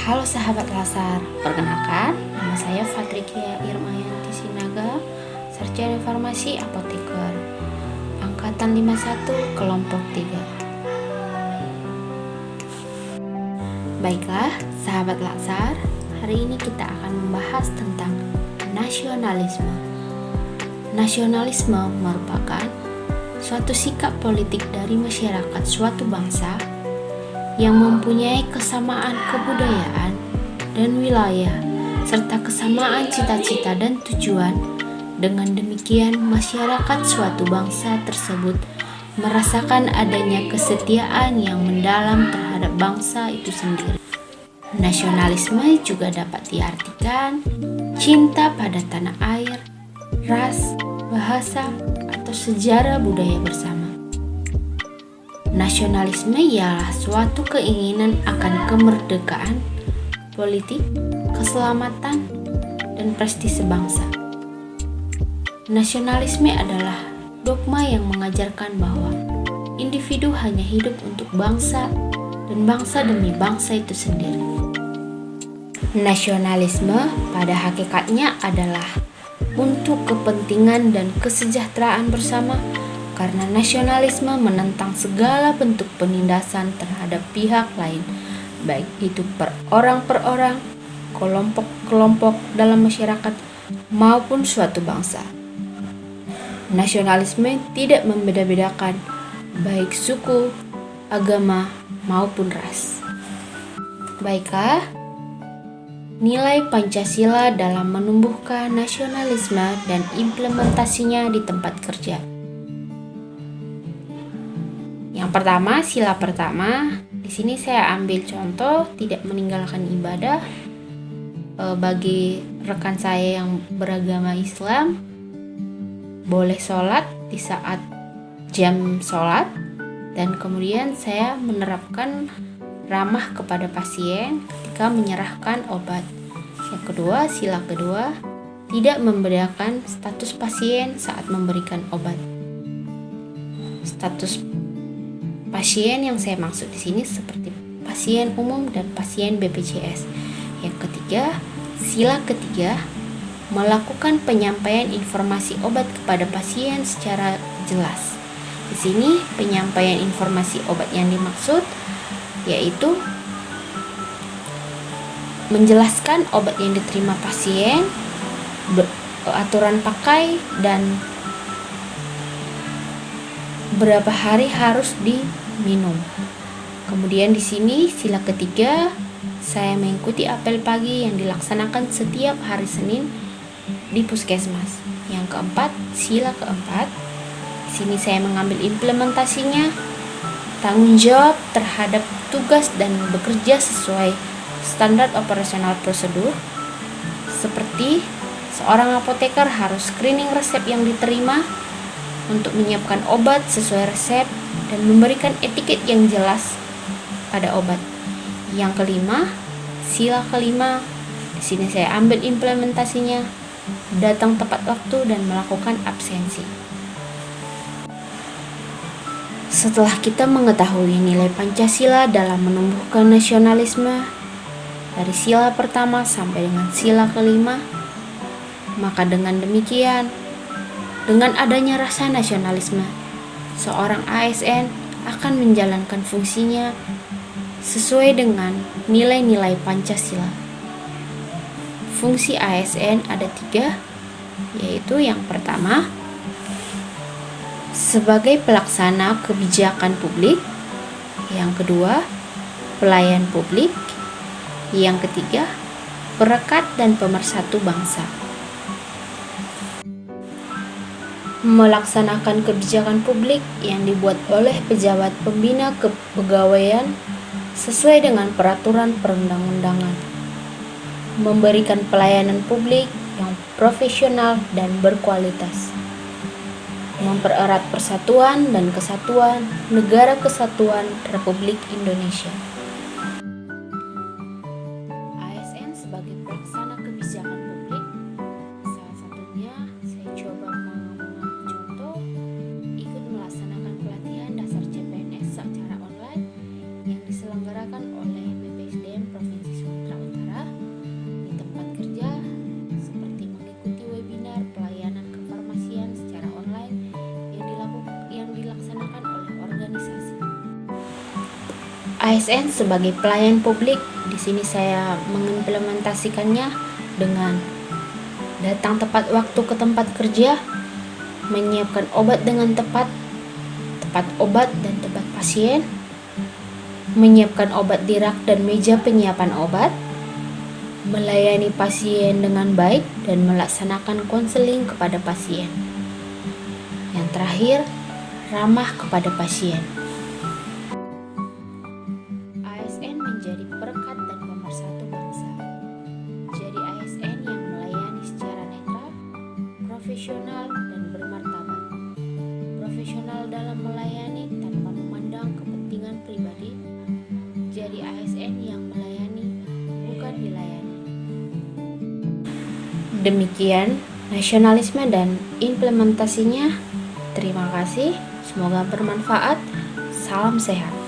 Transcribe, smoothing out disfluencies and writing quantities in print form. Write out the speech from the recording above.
Halo sahabat Lasar, perkenalkan nama saya Fatrikia Irmayanti Sinaga, Sarjana Farmasi Apoteker, Angkatan 51 Kelompok 3. Baiklah sahabat Lasar, hari ini kita akan membahas tentang nasionalisme. Nasionalisme merupakan suatu sikap politik dari masyarakat suatu bangsa yang mempunyai kesamaan kebudayaan dan wilayah, serta kesamaan cita-cita dan tujuan. Dengan demikian, masyarakat suatu bangsa tersebut merasakan adanya kesetiaan yang mendalam terhadap bangsa itu sendiri. Nasionalisme juga dapat diartikan cinta pada tanah air, ras, bahasa, atau sejarah budaya bersama. Nasionalisme ialah suatu keinginan akan kemerdekaan, politik, keselamatan, dan prestise bangsa. Nasionalisme adalah dogma yang mengajarkan bahwa individu hanya hidup untuk bangsa dan bangsa demi bangsa itu sendiri. Nasionalisme pada hakikatnya adalah untuk kepentingan dan kesejahteraan bersama, karena nasionalisme menentang segala bentuk penindasan terhadap pihak lain, baik itu per orang, kelompok-kelompok dalam masyarakat, maupun suatu bangsa. Nasionalisme tidak membeda-bedakan baik suku, agama, maupun ras. Baiklah, nilai Pancasila dalam menumbuhkan nasionalisme dan implementasinya di tempat kerja. Yang pertama, sila pertama. Di sini saya ambil contoh tidak meninggalkan ibadah. Bagi rekan saya yang beragama Islam, boleh sholat di saat jam sholat, dan kemudian saya menerapkan ramah kepada pasien ketika menyerahkan obat. Yang kedua, sila kedua, tidak membedakan status pasien saat memberikan obat. Status pasien yang saya maksud di sini seperti pasien umum dan pasien BPJS. Yang ketiga, sila ketiga, melakukan penyampaian informasi obat kepada pasien secara jelas. Di sini penyampaian informasi obat yang dimaksud yaitu menjelaskan obat yang diterima pasien, aturan pakai, dan berapa hari harus diminum. Kemudian di sini sila ketiga, saya mengikuti apel pagi yang dilaksanakan setiap hari Senin di puskesmas. Yang keempat, sila keempat, di sini saya mengambil implementasinya, tanggung jawab terhadap tugas dan bekerja sesuai standar operasional prosedur. Seperti seorang apoteker harus screening resep yang diterima untuk menyiapkan obat sesuai resep dan memberikan etiket yang jelas pada obat. Yang kelima, sila kelima, di sini saya ambil implementasinya, datang tepat waktu dan melakukan absensi. Setelah kita mengetahui nilai Pancasila dalam menumbuhkan nasionalisme dari sila pertama sampai dengan sila kelima, maka dengan demikian, dengan adanya rasa nasionalisme, seorang ASN akan menjalankan fungsinya sesuai dengan nilai-nilai Pancasila. Fungsi ASN ada 3, yaitu yang pertama, sebagai pelaksana kebijakan publik. Yang kedua, pelayan publik. Yang ketiga, perekat dan pemersatu bangsa. Melaksanakan kebijakan publik yang dibuat oleh pejabat pembina kepegawaian sesuai dengan peraturan perundang-undangan. Memberikan pelayanan publik yang profesional dan berkualitas. Mempererat persatuan dan kesatuan Negara Kesatuan Republik Indonesia. ASN sebagai pelaksana kebijakan publik, salah satunya saya coba mengambil contoh ikut melaksanakan pelatihan dasar CPNS secara online yang diselenggarakan oleh BPSDM Provinsi Sumatera ASN sebagai pelayan publik, di sini saya mengimplementasikannya dengan datang tepat waktu ke tempat kerja, menyiapkan obat dengan tepat obat dan tempat pasien, menyiapkan obat di rak dan meja penyiapan obat, melayani pasien dengan baik dan melaksanakan konseling kepada pasien. Yang terakhir, ramah kepada pasien. ASN menjadi perekat dan pemersatu bangsa. Jadi ASN yang melayani secara netral, profesional dan bermartabat. Profesional dalam melayani tanpa memandang kepentingan pribadi. Jadi ASN yang melayani bukan dilayani. Demikian nasionalisme dan implementasinya. Terima kasih, semoga bermanfaat. Salam sehat.